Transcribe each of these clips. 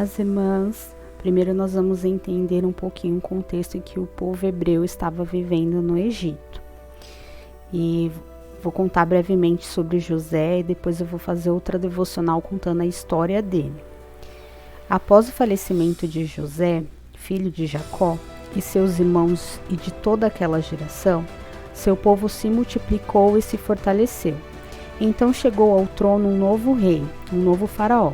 Paz, irmãs. Primeiro nós vamos entender um pouquinho o contexto em que o povo hebreu estava vivendo no Egito. E vou contar brevemente sobre José e depois eu vou fazer outra devocional contando a história dele. Após o falecimento de José, filho de Jacó, e seus irmãos e de toda aquela geração, seu povo se multiplicou e se fortaleceu. Então chegou ao trono um novo rei, um novo faraó,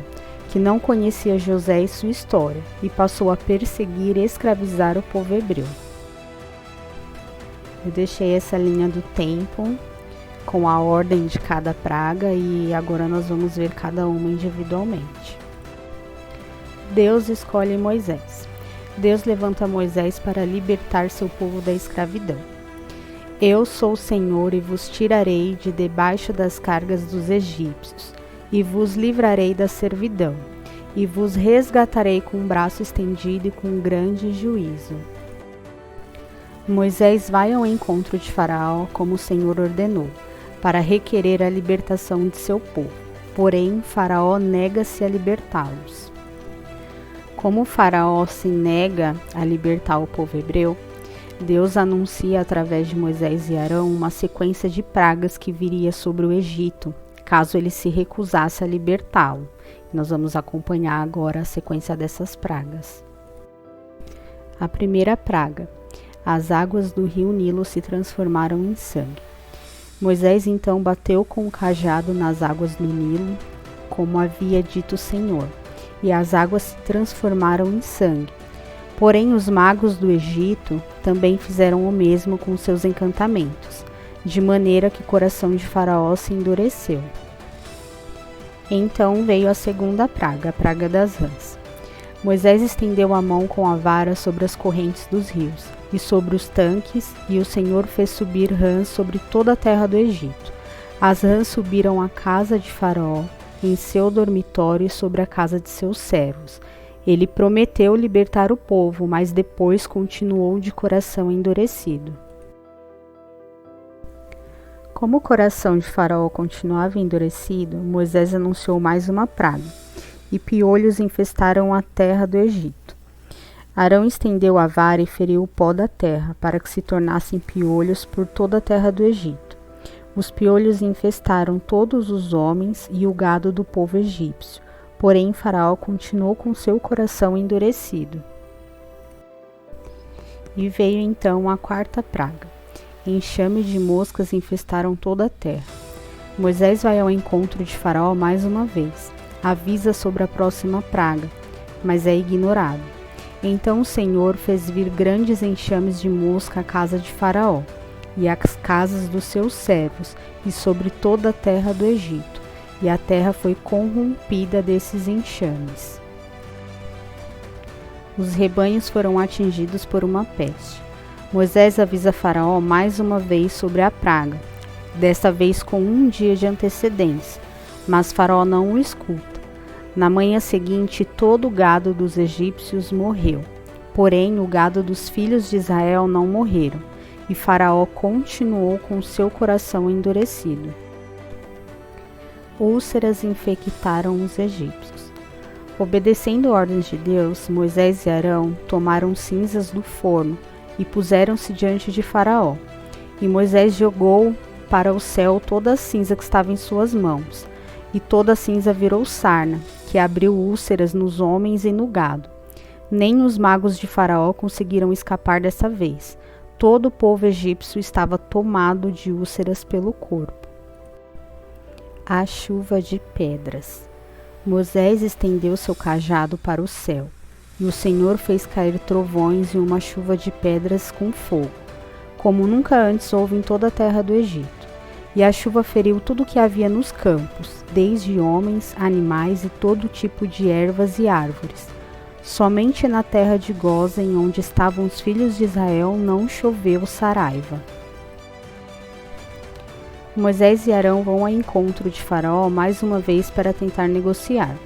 que não conhecia José e sua história, e passou a perseguir e escravizar o povo hebreu. Eu deixei essa linha do tempo com a ordem de cada praga e agora nós vamos ver cada uma individualmente. Deus escolhe Moisés. Deus levanta Moisés para libertar seu povo da escravidão. Eu sou o Senhor e vos tirarei de debaixo das cargas dos egípcios, e vos livrarei da servidão, e vos resgatarei com um braço estendido e com grande juízo. Moisés vai ao encontro de Faraó, como o Senhor ordenou, para requerer a libertação de seu povo. Porém, Faraó nega-se a libertá-los. Como Faraó se nega a libertar o povo hebreu, Deus anuncia através de Moisés e Arão uma sequência de pragas que viria sobre o Egito, caso ele se recusasse a libertá-lo. Nós vamos acompanhar agora a sequência dessas pragas. A primeira praga: as águas do rio Nilo se transformaram em sangue. Moisés então bateu com o cajado nas águas do Nilo, como havia dito o Senhor, e as águas se transformaram em sangue. Porém, os magos do Egito também fizeram o mesmo com seus encantamentos, de maneira que o coração de Faraó se endureceu. Então veio a segunda praga, a praga das rãs. Moisés estendeu a mão com a vara sobre as correntes dos rios e sobre os tanques, e o Senhor fez subir rãs sobre toda a terra do Egito. As rãs subiram à casa de Faraó, em seu dormitório e sobre a casa de seus servos. Ele prometeu libertar o povo, mas depois continuou de coração endurecido. Como o coração de Faraó continuava endurecido, Moisés anunciou mais uma praga, e piolhos infestaram a terra do Egito. Arão estendeu a vara e feriu o pó da terra, para que se tornassem piolhos por toda a terra do Egito. Os piolhos infestaram todos os homens e o gado do povo egípcio, porém Faraó continuou com seu coração endurecido. E veio então a quarta praga. Enxame de moscas infestaram toda a terra. Moisés vai ao encontro de Faraó mais uma vez, avisa sobre a próxima praga, mas é ignorado. Então o Senhor fez vir grandes enxames de mosca à casa de Faraó, e às casas dos seus servos, e sobre toda a terra do Egito, e a terra foi corrompida desses enxames. Os rebanhos foram atingidos por uma peste. Moisés avisa Faraó mais uma vez sobre a praga, desta vez com um dia de antecedência, mas Faraó não o escuta. Na manhã seguinte, todo o gado dos egípcios morreu, porém o gado dos filhos de Israel não morreram, e Faraó continuou com seu coração endurecido. Úlceras infectaram os egípcios. Obedecendo ordens de Deus, Moisés e Arão tomaram cinzas do forno e puseram-se diante de Faraó. E Moisés jogou para o céu toda a cinza que estava em suas mãos, e toda a cinza virou sarna, que abriu úlceras nos homens e no gado. Nem os magos de Faraó conseguiram escapar dessa vez. Todo o povo egípcio estava tomado de úlceras pelo corpo. A chuva de pedras. Moisés estendeu seu cajado para o céu, e o Senhor fez cair trovões e uma chuva de pedras com fogo, como nunca antes houve em toda a terra do Egito. E a chuva feriu tudo o que havia nos campos, desde homens, animais e todo tipo de ervas e árvores. Somente na terra de Gósen, onde estavam os filhos de Israel, não choveu saraiva. Moisés e Arão vão ao encontro de Faraó mais uma vez para tentar negociar.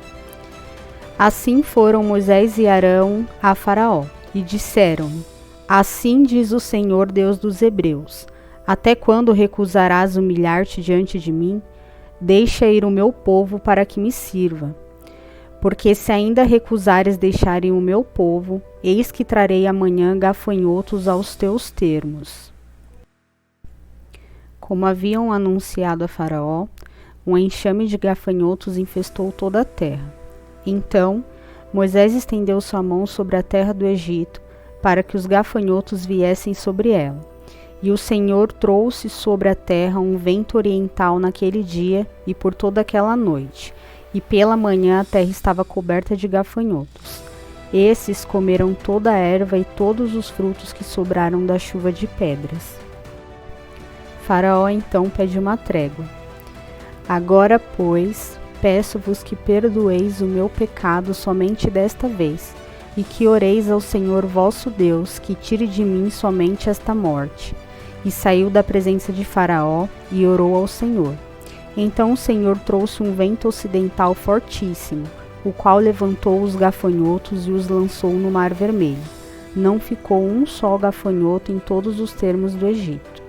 Assim foram Moisés e Arão a Faraó, e disseram-lhe: Assim diz o Senhor Deus dos Hebreus: Até quando recusarás humilhar-te diante de mim? Deixa ir o meu povo para que me sirva. Porque se ainda recusares deixarem o meu povo, eis que trarei amanhã gafanhotos aos teus termos. Como haviam anunciado a Faraó, um enxame de gafanhotos infestou toda a terra. Então Moisés estendeu sua mão sobre a terra do Egito, para que os gafanhotos viessem sobre ela. E o Senhor trouxe sobre a terra um vento oriental naquele dia e por toda aquela noite, e pela manhã a terra estava coberta de gafanhotos. Esses comeram toda a erva e todos os frutos que sobraram da chuva de pedras. Faraó então pede uma trégua. Agora, pois, peço-vos que perdoeis o meu pecado somente desta vez, e que oreis ao Senhor vosso Deus, que tire de mim somente esta morte. E saiu da presença de Faraó e orou ao Senhor. Então o Senhor trouxe um vento ocidental fortíssimo, o qual levantou os gafanhotos e os lançou no Mar Vermelho. Não ficou um só gafanhoto em todos os termos do Egito.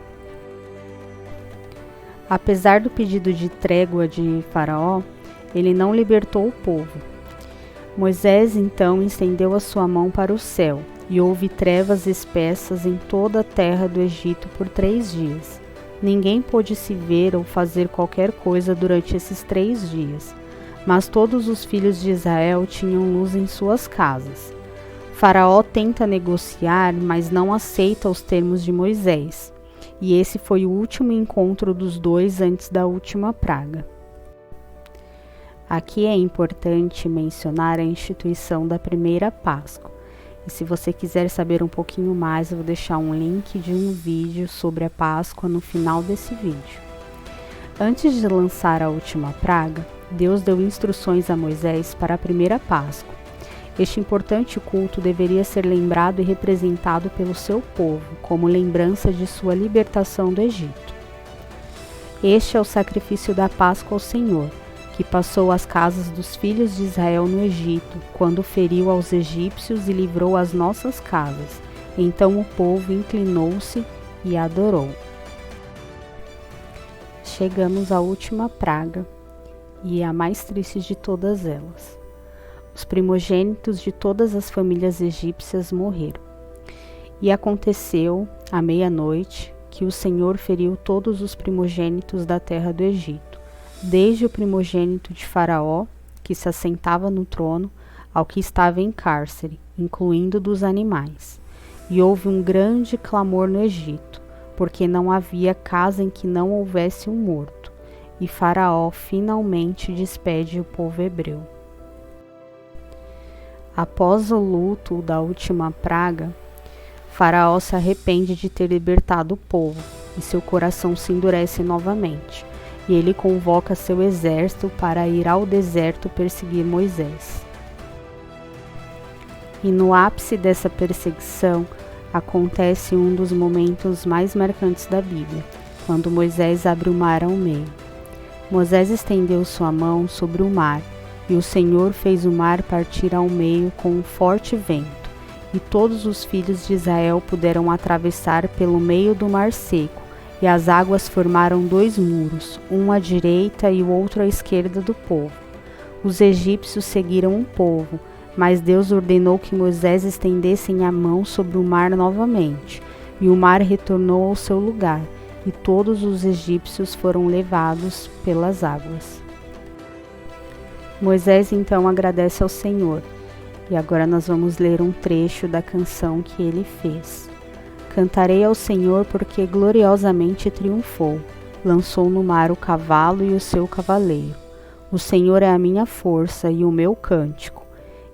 Apesar do pedido de trégua de Faraó, ele não libertou o povo. Moisés então estendeu a sua mão para o céu, e houve trevas espessas em toda a terra do Egito por 3 dias. Ninguém pôde se ver ou fazer qualquer coisa durante esses 3 dias, mas todos os filhos de Israel tinham luz em suas casas. Faraó tenta negociar, mas não aceita os termos de Moisés, e esse foi o último encontro dos dois antes da última praga. Aqui é importante mencionar a instituição da primeira Páscoa. E se você quiser saber um pouquinho mais, eu vou deixar um link de um vídeo sobre a Páscoa no final desse vídeo. Antes de lançar a última praga, Deus deu instruções a Moisés para a primeira Páscoa. Este importante culto deveria ser lembrado e representado pelo seu povo, como lembrança de sua libertação do Egito. Este é o sacrifício da Páscoa ao Senhor, que passou as casas dos filhos de Israel no Egito, quando feriu aos egípcios e livrou as nossas casas. Então o povo inclinou-se e adorou. Chegamos à última praga, e a mais triste de todas elas. Os primogênitos de todas as famílias egípcias morreram. E aconteceu, à meia-noite, que o Senhor feriu todos os primogênitos da terra do Egito, desde o primogênito de Faraó, que se assentava no trono, ao que estava em cárcere, incluindo dos animais. E houve um grande clamor no Egito, porque não havia casa em que não houvesse um morto. E Faraó finalmente despede o povo hebreu. Após o luto da última praga, Faraó se arrepende de ter libertado o povo, e seu coração se endurece novamente. E ele convoca seu exército para ir ao deserto perseguir Moisés. E no ápice dessa perseguição, acontece um dos momentos mais marcantes da Bíblia, quando Moisés abre o mar ao meio. Moisés estendeu sua mão sobre o mar, e o Senhor fez o mar partir ao meio com um forte vento, e todos os filhos de Israel puderam atravessar pelo meio do mar seco, e as águas formaram 2 muros, um à direita e o outro à esquerda do povo. Os egípcios seguiram o povo, mas Deus ordenou que Moisés estendesse a mão sobre o mar novamente, e o mar retornou ao seu lugar, e todos os egípcios foram levados pelas águas. Moisés então agradece ao Senhor, e agora nós vamos ler um trecho da canção que ele fez. Cantarei ao Senhor porque gloriosamente triunfou, lançou no mar o cavalo e o seu cavaleiro. O Senhor é a minha força e o meu cântico.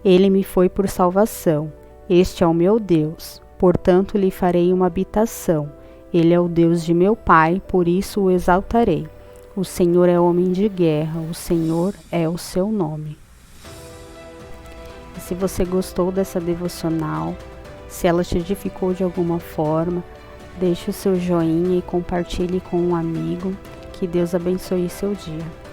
Ele me foi por salvação, este é o meu Deus, portanto lhe farei uma habitação. Ele é o Deus de meu pai, por isso o exaltarei. O Senhor é homem de guerra, o Senhor é o seu nome. E se você gostou dessa devocional, se ela te edificou de alguma forma, deixe o seu joinha e compartilhe com um amigo. Que Deus abençoe seu dia.